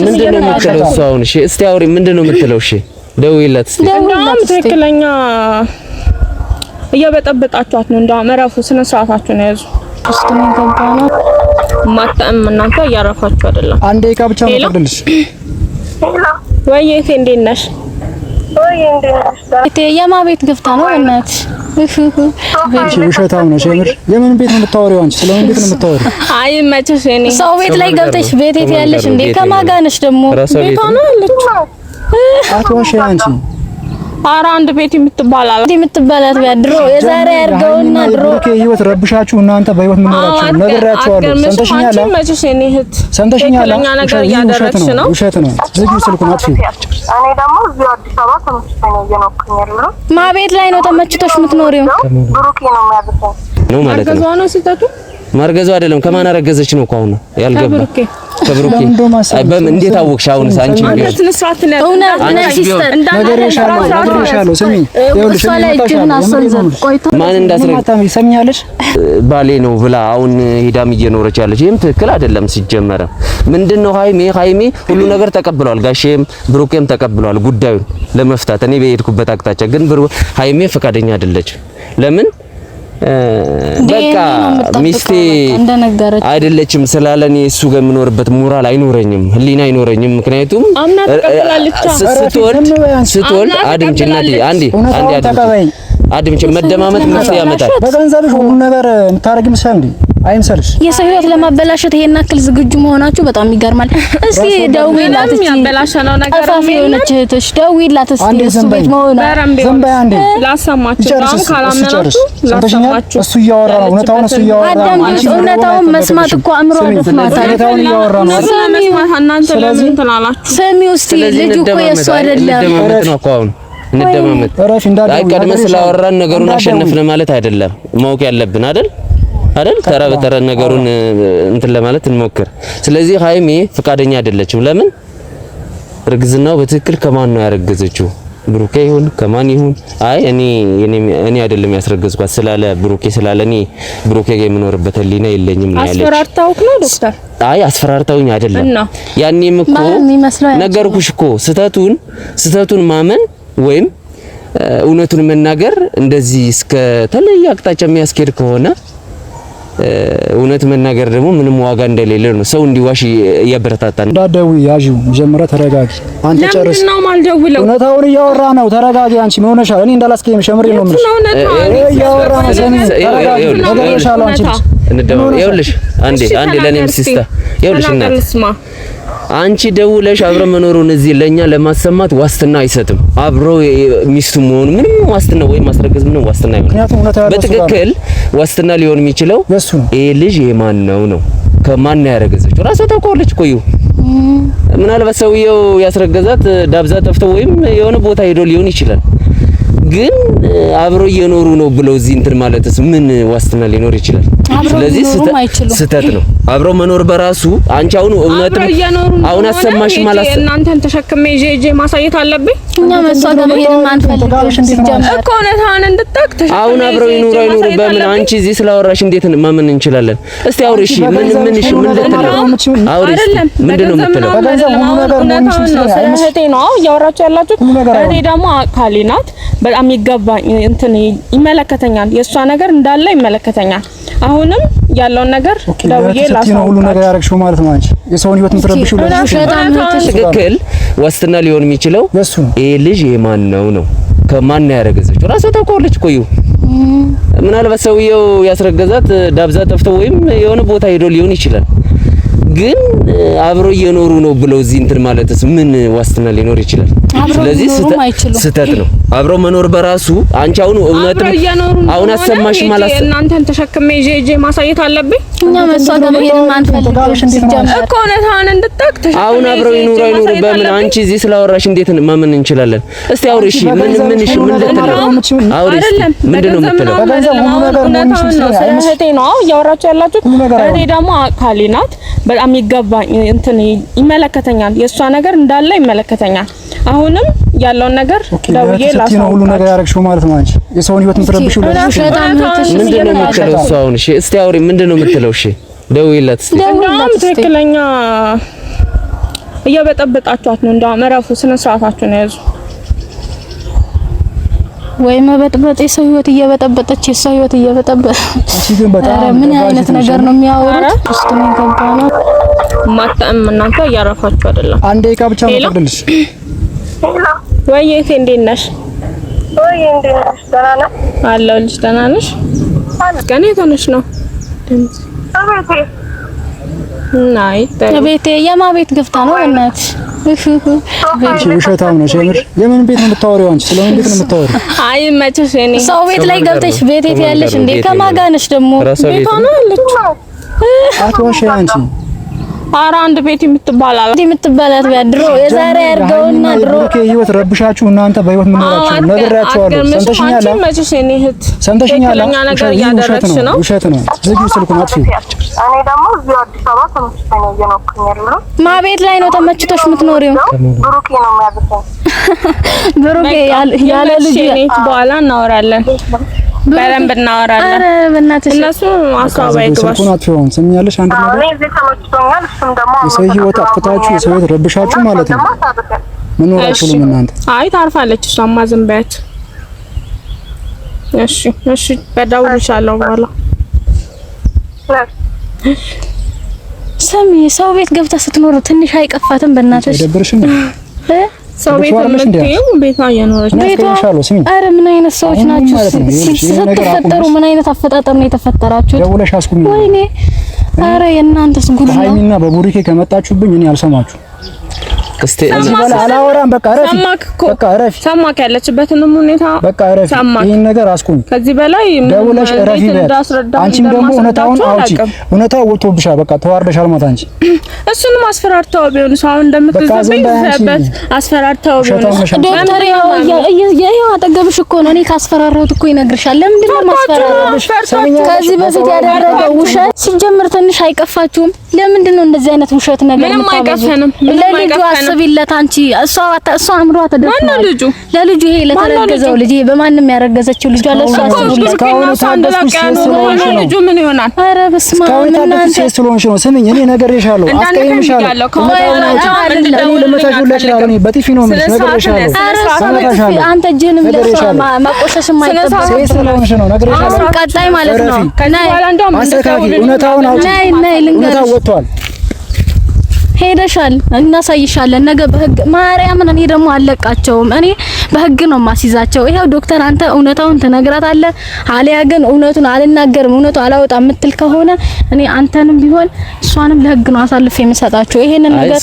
ምንድነው የምትለው እሱ አሁን? እሺ እስቲ አውሪ፣ ምንድነው የምትለው? እሺ ደውይላት እስቲ። እንደውም ትክክለኛ እየበጠበጣችኋት ነው። እንደውም እረፉ፣ ስነ ስርዓታችሁን ያዙ። እስከምን ገባና ማጣም እናንተ እያረፋችሁ አይደለም። አንዴ ደቂቃ ብቻ መጥልሽ። ወይ እቴ እንዴት ነሽ? እቴ የማ ቤት ገብታ ነው እናት? እሺ ውሸታም ነሽ የምር። የምን ቤት ነው የምታወሪው አንቺ? ስለምን ቤት ነው የምታወሪው? አይ መቼስ እኔ ሰው ቤት ላይ ገብተሽ ቤት የት ያለሽ እንዴ? ከማን ጋር ነሽ ደግሞ? ቤቷ ነው ያለችው። አትዋሽ አንቺ። ኧረ አንድ ቤት የምትባላት ድሮ የዛሬ ያርገውና ድሮ ህይወት ረብሻችሁ እናንተ በህይወት ምን ኖራችሁ ነግራችኋለሁ። ሰምተሽኛል? መቼስ እኔ እህት ሰምተሽኛል? ነገር እያደረግሽ ነው። ውሸት ነው። ዝጊው ስልኩን አጥፊ። እኔ ደግሞ እዚህ አዲስ አበባ ተመችቶኝ ነው እየኖርኩኝ ያለው። ማ ቤት ላይ ነው ተመችቶሽ የምትኖሪው? ብሩኬ ነው የሚያብሰኝ ነው ማለት ነው። አርገዟ ነው ሲተቱ ማርገዟ አይደለም። ከማን አረገዘች ነው? አሁን ያልገባ ከብሩኬ እንዴት አወቅሽ? አሁን አንቺ ማለት ንስራት ነው እውነት ነው ሲስተር ነግሬሻለሁ። ስሚ ይኸውልሽ ማን እንዳስረገዘ ሰሚያለሽ? ባሌ ነው ብላ አሁን ሄዳም እየኖረች ያለች ይሄም ትክክል አይደለም። ሲጀመረ ምንድነው ሃይሜ ሁሉ ነገር ተቀብሏል። ጋሼም ብሩኬም ተቀብሏል ጉዳዩን ለመፍታት እኔ በሄድኩበት አቅጣጫ። ግን ሃይሜ ፈቃደኛ አይደለች። ለምን በቃ ሚስቴ አይደለችም ስላለኔ እሱ ጋር የምኖርበት ሞራል አይኖረኝም፣ ህሊና አይኖረኝም። ምክንያቱም ስትወልድ አድምጪ መደማመጥ መፍትሄ ያመጣል። በገንዘብሽ ሁሉ ነገር የምታረጊ መስል እንዴ? አይምሰልሽ። የሰው ህይወት ለማበላሸት ይሄን አክል ዝግጁ መሆናችሁ በጣም ይገርማል። እስቲ ደውይላት፣ እስቲ ያበላሸነው ነገር የሆነች እህትሽ ደውይላት እስቲ እሱ ቤት መሆኗ ዝም በይ አንዴ ላሰማችሁ። አሁን ካላመናችሁ ላሰማችሁ። እሱ እያወራ ነው፣ እውነታውን እሱ እያወራ ነው። እውነታውን መስማት እኮ አእምሮ ደፍማታል። እውነታውን እያወራ ነው። እናንተ ለምን ትላላችሁ? ስሚው እስቲ ልጁ እኮ የእሱ አይደለም። እንደማመጥ አይ ቀድመ ስላወራን ነገሩን አሸነፍን ማለት አይደለም። ማወቅ ያለብን አይደል ተራ በተራ ነገሩን እንትን ለማለት እንሞክር። ስለዚህ ሃይሜ ፍቃደኛ አይደለችም። ለምን? እርግዝናው በትክክል ከማን ነው ያረገዘችው? ብሩኬ ይሁን ከማን ይሁን አይ እኔ አይደለም ያስረገዝኳት ስላለ ብሩኬ ስላለ እኔ ብሩኬ ጋር የምኖርበት ህሊና የለኝም ነው ያለች። አስፈራርታውክ ነው ዶክተር? አይ አስፈራርታውኝ አይደለም። ያኔም እኮ ነገርኩሽ እኮ ስህተቱን ማመን ወይም እውነቱን መናገር እንደዚህ እስከ ተለየ አቅጣጫ የሚያስኬድ ከሆነ እውነት መናገር ደግሞ ምንም ዋጋ እንደሌለ ነው። ሰው እንዲዋሽ ያበረታታል። ዳዳዊ ያጂው ጀምራ ተረጋጊ። አንተ ጨርስ። ለምን ነው ማልደውለው? እውነታውን እያወራ ነው። ተረጋጊ። አንቺ ምን ሆነሻል? እኔ እንዳላስቀየም ሸምሬ ነው የምልሽ። እያወራ ነው። ተረጋጊ። ነገርሻለሁ። አንቺ ይኸውልሽ አንዴ ለኔም ሲስታ ይኸውልሽ እናት አንቺ ደውለሽ አብረ መኖሩን እዚህ ለኛ ለማሰማት ዋስትና አይሰጥም። አብሮ ሚስቱ መሆኑ ምንም ዋስትና ወይ ማስረገዝ ምንም ዋስትና አይሆንም። በትክክል ዋስትና ሊሆን የሚችለው ይሄ ልጅ የማን ነው ከማን ነው ያረገዘችው? ራሷ ታውቀዋለች እኮ ምናልባት ሰውየው ያስረገዛት ዳብዛ ጠፍተው ወይም የሆነ ቦታ ሄዶ ሊሆን ይችላል። ግን አብሮ እየኖሩ ነው ብለው እዚህ እንትን ማለትስ ምን ዋስትና ሊኖር ይችላል? ስለዚህ ስህተት ነው። አብሮ መኖር በራሱ አንቺ አሁን አሰማሽ ማለት እናንተን ተሸክሜ ጄጄ ማሳየት አለብኝ። እኛ መሷገም ሄደን ማንፈልጋለሽ እኮ ነታን እንድታክ ተሸክሜ አሁን አብረው ይኖሩ በምን አንቺ እዚህ ስላወራሽ እንዴት ማመን እንችላለን? እስቲ አውሪ። እሺ ምን ምንድነው የምትለው? እህቴ ነው እያወራችሁ ያላችሁት። እህቴ ደግሞ አካሌ ናት። በጣም ይገባኝ እንትን ይመለከተኛል። የእሷ ነገር እንዳለ ይመለከተኛል። አሁንም ያለውን ነገር ደውዬ ላሳውቃችሁ። ሁሉ ነገር ያረግሽው ማለት ነው። አንቺ የሰውን ህይወት የምትረብሽው ትክክል ዋስትና ሊሆን የሚችለው ይሄ ልጅ የማን ነው ከማን ነው ያረገዘችው? ራሷ ታውቀዋለች እኮ ምናልባት ሰውየው ያስረገዛት ዳብዛ ጠፍተው ወይም የሆነ ቦታ ሄዶ ሊሆን ይችላል። ግን አብሮ እየኖሩ ነው ብለው እዚህ እንትን ማለትስ ምን ዋስትና ሊኖር ይችላል? ስለዚህ ስህተት ነው። አብሮ መኖር በራሱ አንቺ አሁን አሰማሽ ማለት እናንተን ተሸክሜ ጄጄ ማሳየት አለብኝ። እኛ መሷገም ሄደን ማንፈልጋለሽ እኮ ነታን እንድታክ ተሸክሜ አሁን አብረው ይኖሩ በምን አንቺ እዚህ ስላወራሽ እንዴት ማመን እንችላለን? እስቲ አውሪ። እሺ ምን ልትለው? አውሪ። ምንድነው የምትለው? እህቴ ነው እያወራችሁ ያላችሁት። እህቴ ደግሞ አካሌ ናት። በጣም ይገባኝ እንትን ይመለከተኛል። የእሷ ነገር እንዳለ ይመለከተኛል። አሁንም ያለውን ነገር ደውዬ ላሳውቃችሁ። ሁሉ ነገር ያረግሽው ማለት ነው። አንቺ የሰውን ህይወት የምትረብሽው ምንድነው የምትለው? እሱ አሁን እሺ እስቲ አውሪ። ምንድነው የምትለው? እሺ ደውይላት እስቲ። እንደውም ትክክለኛ እየበጠበጣችኋት ነው። እንደው አመራፉ ስነ ስርዓታችሁን ያዙ። ወይ መበጥበጥ የሰው ህይወት እየበጠበጠች የሰው ህይወት እየበጠበጠ ግን በጣም ምን አይነት ነገር ነው የሚያወሩት? ውስጥ ምን ገባና ማጣም እናንተ እያረፋችሁ አይደለም። አንዴ ደቂቃ ብቻ መጥልሽ ወይ እቴ እንዴት ነሽ? ወይ እንዴት ነሽ? ደህና ነሽ? አለሁልሽ። ደህና ነሽ? ገና የተነሽ ነው አቤቴ ናይ ቤቴ የማ ቤት ገፍታ ነው እናት እሺ ውሸታም ነው ሸምር የምን ቤት ነው የምታወሪው አንቺ ስለምን ቤት ነው የምታወሪው አይ መቼስ እኔ ሰው ቤት ላይ ገብተሽ ቤቴት ያለሽ እንዴ ከማጋነሽ ደግሞ ቤቷ ነው ያለችው አትዋሽ አንቺ ኧረ አንድ ቤት የምትባላል የምትባላት ድሮ የዛሬ ያርገውና ድሮ ህይወት ረብሻችሁ እናንተ በህይወት ምን ኖራችሁ ነግራችኋለሁ ሰምተሽኛል መቼስ እኔ እህት ሰምተሽኛል ነገር እያደረግሽ ነው ውሸት ነው ዝጊው ስልኩን አጥፊ እኔ ደግሞ እዚህ አዲስ አበባ ተመችቶኝ ነው እየኖርኩኝ ያለው ማ ቤት ላይ ነው ተመችቶሽ የምትኖሪው ብሩኬ ነው የሚያዝኝ ብሩኬ ያለ ልጅ በኋላ እናወራለን በደንብ እናወራለን ኧረ በእናትሽ እነሱ አሳባ ይግባሽ ስልኩን አጥፊውን ሰምኛለሽ አንድ ነገር እኔ እዚህ ተመችቶኛል እሱም ደግሞ የሰው ህይወት አጥፍታችሁ የሰው ህይወት ረብሻችሁ ማለት ነው ምን ኖራችሁ እናንተ አይ ታርፋለች እሷማ ዝም በያት እሺ በደውልልሻለሁ በኋላ ሰሚ ሰው ቤት ገብታ ስትኖር ትንሽ አይቀፋትም በእናትሽ አይደብርሽም ሰው ቤት የምትይው ቤቷ እየኖረች ነው ኧረ ምን አይነት ሰዎች ናችሁ ስትፈጠሩ ምን አይነት አፈጣጠር ነው የተፈጠራችሁት ደውለሽ አስቁሚ ወይኔ ኧረ የእናንተስ ጉድ ነው ሃይሚና በቡሪኬ ከመጣችሁብኝ እኔ አልሰማችሁ እስቲ አላወራም በቃ ረፊ ሰማክ ያለችበትን ሁኔታ በቃ ረፊ ይሄን ነገር አስቁም ከዚህ በላይ ደውለሽ ረፊ አንቺም ደግሞ እውነታውን አውጪ እውነታው ወጥቶብሻል በቃ ተዋርደሻል ማለት አንቺ እሱን ማስፈራርተው ቢሆን ሰው እንደምትዘበይበት አስፈራርተው ቢሆን ዶክተር ያው አጠገብሽ እኮ ነው እኔ ካስፈራራሁት እኮ ይነግርሻል ለምንድን ነው ማስፈራራሽ ከዚህ በፊት ያደረገው ውሸት ሲጀምር ትንሽ አይቀፋችሁም ለምንድን ነው እንደዚህ አይነት ውሸት ነገር ምንም አይቀፈንም ለልጁ አስቢለት አንቺ እሷ አምሯ ተደፍኗል ለልጁ ይሄ ለተረገዘው ልጅ በማንም ያረገዘችው ልጅ አለ እሷ አስቢለት ካሁን ልጁ ምን ይሆናል ኧረ በስመ አብ እናንተ ስለሆንሽ ነው ስሚኝ እኔ ነገርሻለሁ አስቀይምሻለሁ በጥፊ ነው ነገርሻለሁ አንተ ጅንም ለሷ ማቆሸሽ የማይጠበቅ ስለሆንሽ ነው ነገርሻለሁ ቀጣይ ማለት ነው አስተካኪ እውነታውን አውጪ እውነታው ወጥቷል ሄደሻል እናሳይሻለን ነገ በህግ ማርያምን እኔ ደግሞ አለቃቸውም እኔ በህግ ነው ማስይዛቸው ይሄው ዶክተር አንተ እውነታውን ትነግራታለህ አሊያ ግን እውነቱን አልናገርም እውነቱ አላወጣም የምትል ከሆነ እኔ አንተንም ቢሆን እሷንም ለህግ ነው አሳልፌ የምሰጣቸው ይሄንን ነገር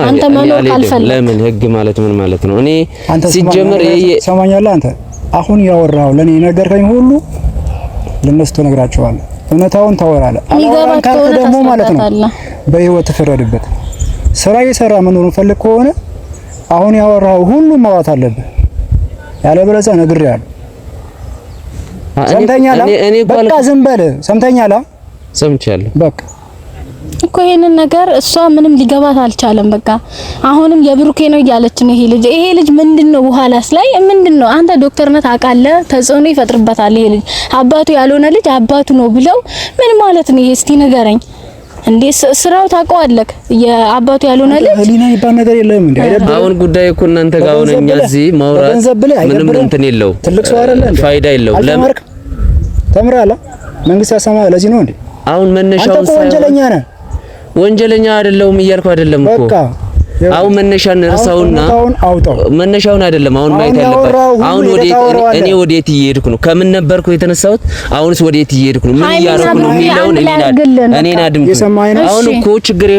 አንተ መኖር ካልፈለክ ለምን ህግ ማለት ምን ማለት ነው እኔ ሲጀምር ሰማኛለህ አንተ አሁን ያወራው ለኔ ነገርከኝ ሁሉ ለነሱ ተነግራቸዋለህ እውነታውን ታወራለህ አላወራም ካልክ ደግሞ ማለት ነው በህይወት ተፈረድበት ስራ እየሰራ መኖር ፈልግ ከሆነ አሁን ያወራው ሁሉ ማዋት አለብህ ያለበለዚያ ነግሬሃለሁ ሰምተኛላ በቃ ዝም በል ሰምተኛላ ሰምቻለሁ በቃ እኮ ይሄንን ነገር እሷ ምንም ሊገባት አልቻለም በቃ አሁንም የብሩኬ ነው እያለች ነው ይሄ ልጅ ምንድነው በኋላስ ላይ ምንድነው አንተ ዶክተርነት አቃለ ተጽዕኖ ይፈጥርበታል ይሄ ልጅ አባቱ ያልሆነ ልጅ አባቱ ነው ብለው ምን ማለት ነው እስቲ ንገረኝ እንዴ ስራው ታውቀዋለህ የአባቱ ያልሆነ ልጅ ህሊና ይባል ነገር የለም እንዴ አይደል አሁን ጉዳይ እኮ እናንተ ጋር አሁን እኛ እዚህ ማውራት ምንም እንትን የለው ትልቅ ሰው አይደለ እንዴ ፋይዳ የለው ለምን ተምራላ መንግስት ያሰማ ለዚህ ነው እንዴ አሁን መነሻውን ወንጀለኛ ነህ ወንጀለኛ አይደለም እያልኩ አይደለም እኮ አሁን መነሻን እርሳውና መነሻውን አይደለም አሁን ማየት ያለበት አሁን እኔ ወዴት እየሄድኩ ነው ከምን ነበርኩ የተነሳሁት አሁንስ ወዴት እየሄድኩ ነው ምን እያደረኩ ነው የሚለውን እኔን አድምጡ አሁን እኮ ችግር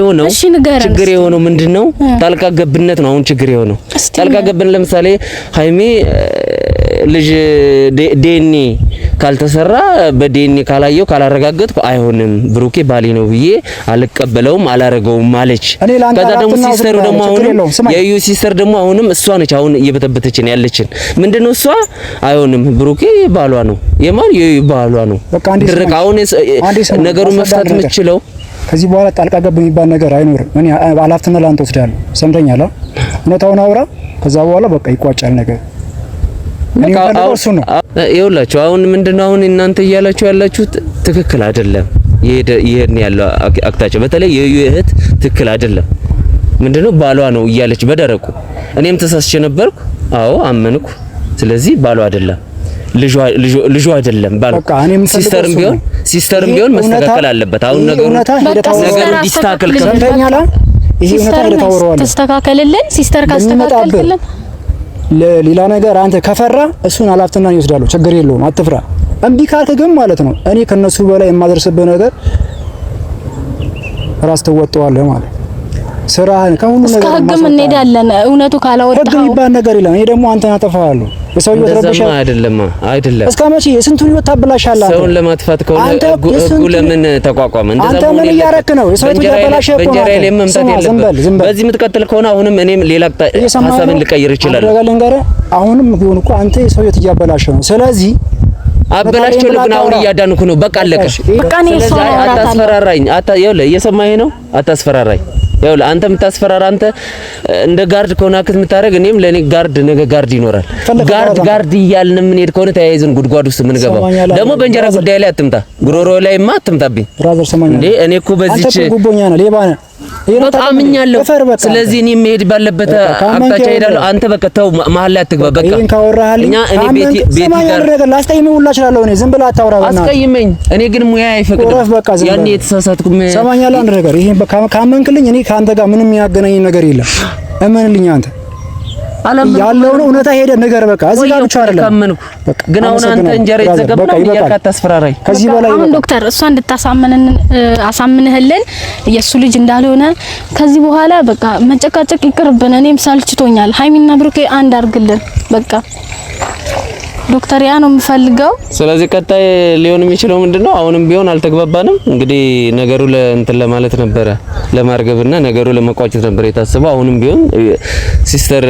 የሆነው ምንድነው ጣልቃ ገብነት ነው አሁን ችግር የሆነው ጣልቃ ገብነት ለምሳሌ ሃይሜ ልጅ ዴኒ ካልተሰራ በዴኒ ካላየው ካላረጋገጥኩ አይሆንም ብሩኬ ባሊ ነው ብዬ አልቀበለውም አላረገውም ማለች ከዛ ደግሞ ሲስተሩ ደግሞ አሁንም የዩ ሲስተር ደግሞ አሁንም እሷ ነች አሁን እየበተበተችን ያለችን ምንድነው እሷ አይሆንም ብሩኬ ባሏ ነው የማን የዩ ባሏ ነው ድርቅ አሁን ነገሩን መፍታት የምትችለው ከዚህ በኋላ ጣልቃ ገብ የሚባል ነገር አይኖርም እኔ አላፍተና ላንተ ወስዳለሁ ሰምተኛል እውነታውን አውራ ከዛ በኋላ በቃ ይቋጫል ነገር ይኸውላችሁ አሁን ምንድነው አሁን እናንተ እያላችሁ ያላችሁት ትክክል አይደለም ይሄን ያለው አክታቸው በተለይ የዩ እህት ትክክል አይደለም ምንድነው ባሏ ነው እያለች በደረቁ እኔም ተሳስቼ ነበርኩ። አዎ አመንኩ። ስለዚህ ባሏ አይደለም ልጇ አይደለም ባሏ። ሲስተርም ቢሆን መስተካከል አለበት። አሁን ነገሩ ዲስታከል ከሰምተኛላ ይሄ እውነታ ለታወራው ተስተካከለልን። ሲስተር ካስተካከልልን ለሌላ ነገር አንተ ከፈራ እሱን ኃላፊነቱን ይወስዳሉ። ችግር የለውም አትፍራ። እምቢ ካልክ ግን ማለት ነው እኔ ከነሱ በላይ የማደርስብህ ነገር ራስ ተወጣዋለህ ማለት ስራህን ከሁሉ ነገር እስከ ህግ እንሄዳለን። እውነቱ ካላወጣው ህግ የሚባል ነገር የለም። እኔ ደግሞ አንተን አጠፋሃለሁ። የሰው ህይወት ረብሻ አይደለም። እስከ መቼ የስንቱን ህይወት ታበላሻለህ? ሰውን ለማጥፋት ከሆነ ህጉ ለምን ተቋቋመ? አንተ ምን እያረክ ነው? የሰው ህይወት ያበላሸ እኮ ነው። በእንጀራዬ ላይ መምጣት የለብህም። በዚህ የምትቀጥል ከሆነ አሁንም እኔም ሌላ ሀሳብን ልቀይር እችላለሁ። አሁንም ቢሆን እኮ አንተ የሰው ህይወት እያበላሸ ነው። ስለዚህ አበላሽቸው ግን አሁን እያዳንኩ ነው። በቃ አለቀ። በቃ ነው ሰው አታስፈራራኝ። ይኸውልህ እየሰማኸኝ ነው? አታስፈራራኝ። ይኸውልህ አንተ የምታስፈራራ አንተ እንደ ጋርድ ከሆነ አክት የምታደርግ እኔም ለኔ ጋርድ ነገ ጋርድ ይኖራል። ጋርድ እያልን የምንሄድ ከሆነ ተያይዘን ጉድጓድ ውስጥ የምንገባው ደግሞ በእንጀራ ጉዳይ ላይ አትምጣ፣ ጉሮሮ ላይማ አትምጣብኝ እንዴ። እኔ እኮ በዚህች ጉቦኛ ነህ፣ ሌባ ነህ። አምኛለሁ። ስለዚህ እኔ መሄድ ባለበት አቅጣጫ ሄዳለሁ። አንተ በቃ ተው፣ መሀል ላይ አትግባ። በቃ ይሄን ካወራህልኝ እኔ ቤት ጋር ላስቀይምህ ሁላ እችላለሁ። እኔ ዝም ብለህ አታውራ። አስቀይመኝ። እኔ ግን ሙያ አይፈቅድም። ያኔ የተሳሳትኩ ሰማኛለህ። አንድ ነገር ይሄን ካመንክልኝ እኔ ከአንተ ጋር ምንም የሚያገናኝ ነገር የለም። እመንልኝ አንተ ያለውን እውነታ ሄደ ነገር በቃ እዚህ ጋር ብቻ አይደለም። ግን አሁን አንተ እንጀራ የተዘጋብህ እያልክ አታስፈራራኝ። ከዚህ በላይ አሁን ዶክተር እሷ አሳምንህልን የሱ ልጅ እንዳልሆነ ከዚህ በኋላ በቃ መጨቃጨቅ ይቅርብን። እኔም ሳልችቶኛል። ሃይሚና ብሩኬ አንድ አድርግልን በቃ ዶክተር ያ ነው የምፈልገው። ስለዚህ ቀጣይ ሊሆን የሚችለው ምንድነው? አሁንም ቢሆን አልተግባባንም። እንግዲህ ነገሩ ለእንትን ለማለት ነበረ ለማርገብና ነገሩ ለመቋጨት ነበር የታሰበው። አሁንም ቢሆን ሲስተር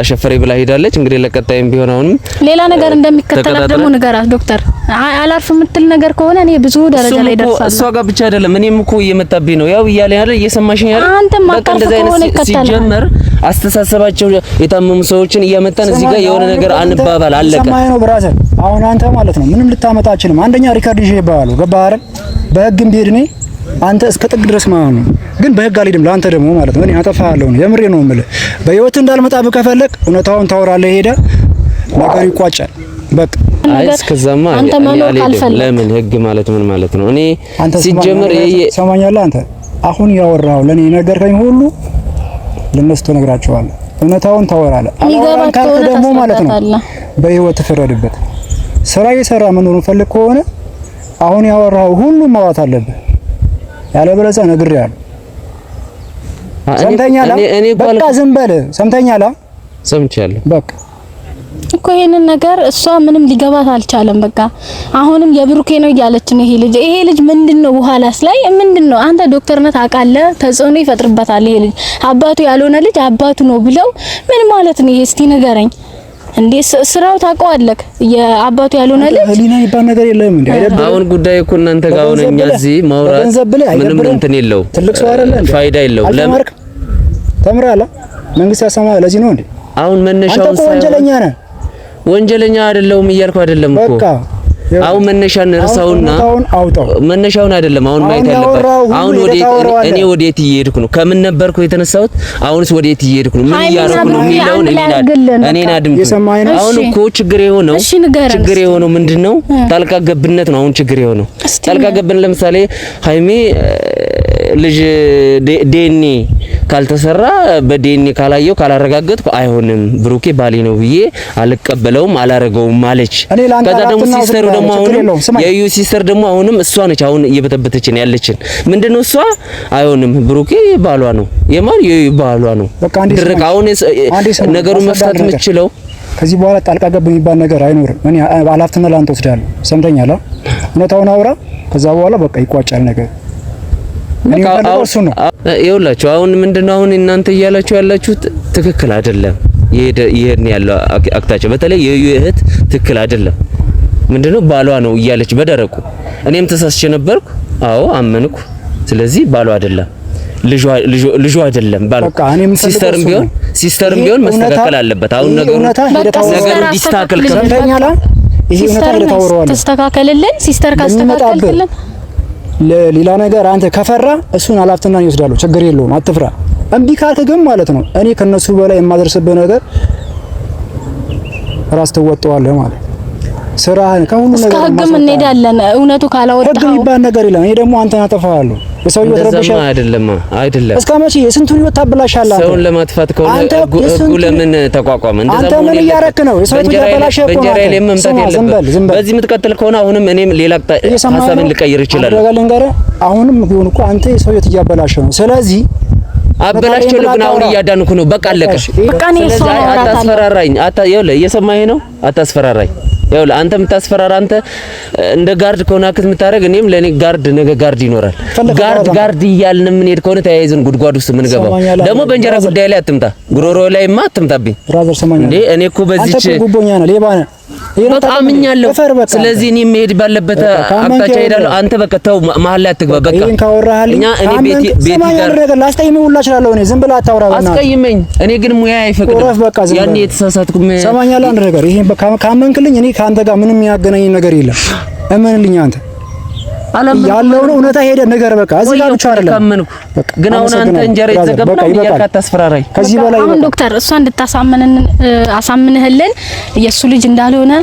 አሸፈሬ ብላ ሄዳለች። እንግዲህ ለቀጣይም ቢሆን አሁንም ሌላ ነገር እንደሚከተላት ደግሞ ንገራት ዶክተር። አላርፍ የምትል ነገር ከሆነ እኔ ብዙ ደረጃ ላይ ደርሳለሁ። እሷ ጋር ብቻ አይደለም እኔም እኮ እየመጣብኝ ነው። ያው እያለ አይደል እየሰማሽኝ አይደል? በቃ እንደዛ አይነት ሲጀመር አስተሳሰባቸው የታመሙ ሰዎችን እያመጣን እዚህ ጋር የሆነ ነገር አንባባል አለቀ። ሰማይ ነው ብራዘር። አሁን አንተ ማለት ነው ምንም ልታመጣ አችልም። አንደኛ ሪካርድ ይዤ ይባላል ገባህ አይደል? በህግም ቢሄድ እኔ አንተ እስከ ጥግ ድረስ ማለት ነው። ግን በህግ አልሄድም። ለአንተ ደግሞ ማለት ነው እኔ አጠፋሃለሁ ነው የምሬ ነው የምልህ። በህይወት እንዳልመጣብህ ከፈለክ እውነታውን ታወራለህ። ሄደ ነገር ይቋጫል በቃ። እስከዛማ ለምን ህግ ማለት ምን ማለት ነው? እኔ ሲጀመር ሰማኛለህ። አንተ አሁን ያወራው ለኔ ነገርከኝ ሁሉ ለነሱ ተነግራቸዋለሁ። እውነታውን ታወራለህ። አሁን ካልክ ደግሞ ማለት ነው በህይወት ተፈረድበት። ስራ እየሰራ መኖሩን ፈልግ ከሆነ አሁን ያወራው ሁሉ ማዋት አለብህ። ያለበለዚያ ነግሬሃለሁ። ሰምተኛል? በቃ ዝም በል። ሰምተኛል? ሰምቻለሁ። በቃ እኮ ይሄንን ነገር እሷ ምንም ሊገባት አልቻለም። በቃ አሁንም የብሩኬ ነው እያለች ነው። ይሄ ልጅ ምንድነው? በኋላስ ላይ ምንድነው? አንተ ዶክተርነት አውቃለህ፣ ተጽዕኖ ይፈጥርበታል። ይሄ ልጅ አባቱ ያልሆነ ልጅ አባቱ ነው ብለው ምን ማለት ነው? እስቲ ንገረኝ እንዴ። ስራው ታውቀዋለህ። የአባቱ ያልሆነ ልጅ ህሊና ይባል ነገር የለም እንዴ? አሁን ጉዳይ እኮ እናንተ ጋር ሆነ እኛ እዚህ ማውራት ምንም እንትን የለው፣ ትልቅ ሰው አይደለ እንዴ? ፋይዳ የለው። ለምን ተምራለህ? መንግስት ያሰማህ ለዚህ ነው እንዴ? አሁን መነሻውን አንተ ወንጀለኛ ነህ። ወንጀለኛ አይደለሁም እያልኩ አይደለም እኮ። አሁን መነሻን እርሳውና መነሻውን አይደለም አሁን ማየት ያለበት። አሁን እኔ ወዴት እየሄድኩ ነው? ከምን ነበርኩ የተነሳሁት? አሁንስ ወዴት እየሄድኩ ነው? ምን እያደረኩ ነው የሚለውን እኔን አድምጡ። አሁን እኮ ችግር የሆነው ምንድነው? ጣልቃ ገብነት ነው። አሁን ችግር የሆነው ጣልቃ ገብነት ለምሳሌ ሃይሜ ልጅ ዲኤንኤ ካልተሰራ በዲኤንኤ ካላየው ካላረጋገጥኩ አይሆንም ብሩኬ ባሌ ነው ብዬ አልቀበለውም አላረገውም ማለች። ከዛ ደግሞ ሲስተሩ ደግሞ አሁንም የዩ ሲስተር ደግሞ አሁንም እሷ ነች አሁን እየበተበተችን ያለችን። ምንድነው እሷ አይሆንም ብሩኬ ባሏ ነው የማን የዩ ባሏ ነው ድርቅ። አሁን ነገሩን መፍታት የምትችለው ከዚህ በኋላ ጣልቃ ገብ የሚባል ነገር አይኖርም። እኔ ኃላፊነት ላንተ ወስዳለሁ። ሰምተኛል? እውነታውን አውራ። ከዛ በኋላ በቃ ይቋጫል ነገር። ይኸውላችሁ አሁን ምንድነው አሁን እናንተ እያላችሁ ያላችሁት ትክክል አይደለም። ይሄን ያለው አክታቸው በተለይ የዩ እህት ትክክል አይደለም። ምንድነው ባሏ ነው እያለች በደረቁ እኔም ተሳስቼ ነበርኩ። አዎ አመንኩ። ስለዚህ ባሏ አይደለም ልጇ አይደለም ባሏ። ሲስተርም ቢሆን መስተካከል አለበት። አሁን ነገሩ ዲስታከል ከሰምተኛል? ይሄ እውነታ ለታወራው ተስተካከለልን። ሲስተር ካስተካከልልን ለሌላ ነገር አንተ ከፈራ እሱን ኃላፊነቱን ይወስዳሉ። ችግር የለውም አትፍራ። እምቢ ካልክ ግን ማለት ነው እኔ ከነሱ በላይ የማደርስብህ ነገር ራስ ትወጣዋለህ ማለት ስራህን ከሁሉ ነገር እስከ ህግም እንሄዳለን። እውነቱ ካላወጣው ህግ የሚባል ነገር የለም። እኔ ደግሞ አንተን አጠፋሃለሁ። የሰውየው ተረበሻ አይደለም። እስከ መቼ የስንቱን ህይወት ታበላሻለህ? ሰውን ለማጥፋት ከሆነ ህጉ ለምን ተቋቋመ? እንደዛ አንተ ምን እያረክ ነው? የሰውየው ተበላሸ እኮ በእንጀራዬ ላይ መምጣት የለብህም። በዚህ የምትቀጥል ከሆነ አሁንም እኔም ሌላ ሀሳብን ልቀይር እችላለሁ። አሁንም ቢሆን እኮ አንተ የሰውየው እያበላሸ ነው። ስለዚህ አበላሽቸው ግን አሁን እያዳንኩ ነው። በቃ አለቀ። በቃ ነው። አታስፈራራኝ። ይኸውልህ እየሰማኸኝ ነው? አታስፈራራኝ። ይኸውልህ አንተ የምታስፈራራ አንተ እንደ ጋርድ ከሆነ አክት የምታደርግ እኔም ለኔ ጋርድ ነገ ጋርድ ይኖራል። ጋርድ እያልን የምንሄድ ከሆነ ተያይዘን ጉድጓድ ውስጥ የምንገባው ደግሞ በእንጀራ ጉዳይ ላይ አትምጣ፣ ጉሮሮ ላይማ አትምጣብኝ እንዴ። እኔ እኮ በዚች ጉቦኛ ነህ፣ ሌባ ነህ። በጣም አምኛለሁ። ስለዚህ እኔ መሄድ ባለበት አቅጣጫ ሄዳለሁ። አንተ በቃ ተው፣ መሀል ላይ አትግባ። በቃ ይሄን ካወራህልኝ እኔ ቤቲ ጋር ነገር ላስቀይምህ ሁላ እችላለሁ። እኔ ዝም ብለህ አታውራ። አስቀይመኝ። እኔ ግን ሙያ አይፈቅድም። ያኔ የተሳሳትኩም ሰማኛለህ። አንድ ነገር ይሄን ካመንክልኝ እኔ ከአንተ ጋር ምንም የሚያገናኝ ነገር የለም። እመንልኝ አንተ ያለውን እውነታ ሄደ ነገር በቃ እዚህ ጋር ብቻ አይደለም። ግን አሁን አንተ እንጀራ ይዘገብና እያልክ አታስፈራራኝ። ከዚህ በላይ አሁን ዶክተር እሷ አሳምንህልን የሱ ልጅ እንዳልሆነ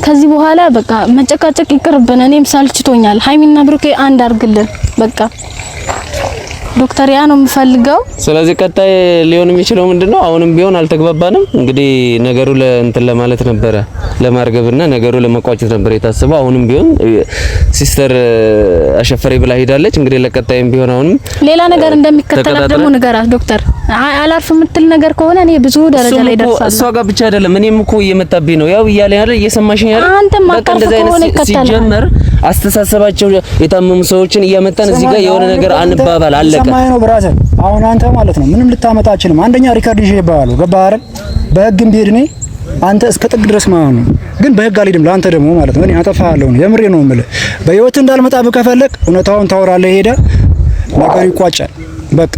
ከዚህ በኋላ በቃ መጨቃጨቅ ይቅርብን። እኔም ሳልችቶኛል። ሃይሚና ብሩኬ አንድ አርግልን በቃ ዶክተር ያ ነው የምፈልገው። ስለዚህ ቀጣይ ሊሆን የሚችለው ምንድነው? አሁንም ቢሆን አልተግባባንም። እንግዲህ ነገሩ ለእንትን ለማለት ነበረ ለማርገብና ነገሩ ለመቋጨት ነበር የታሰበው። አሁንም ቢሆን ሲስተር አሸፈሬ ብላ ሄዳለች። እንግዲህ ለቀጣይም ቢሆን አሁንም ሌላ ነገር እንደሚከተላት ደግሞ ንገራት ዶክተር። አላርፍ የምትል ነገር ከሆነ እኔ ብዙ ደረጃ ላይ ደርሳለሁ። እሷ ጋር ብቻ አይደለም እኔም እኮ እየመጣብኝ ነው። ያው እያለ አይደል እየሰማሽኝ አይደል? በቃ እንደዛ አይነት ሲጀመር አስተሳሰባቸው የታመሙ ሰዎችን እያመጣን እዚህ ጋር የሆነ ነገር አንባባል አለቀ። ሰማይ ነው ብራዘር። አሁን አንተ ማለት ነው ምንም ልታመጣ አችልም። አንደኛ ሪካርድ ይዤ ይባላል ገባህ አይደል? በህግም ቢሄድ እኔ አንተ እስከ ጥግ ድረስ ማለት ነው። ግን በህግ አልሄድም። ለአንተ ደግሞ ማለት ነው እኔ አጠፋሃለሁ። የምሬ ነው የምልህ። በህይወት እንዳልመጣ ብከፈለክ እውነታውን ታወራለህ። ሄደ ነገር ይቋጫል በቃ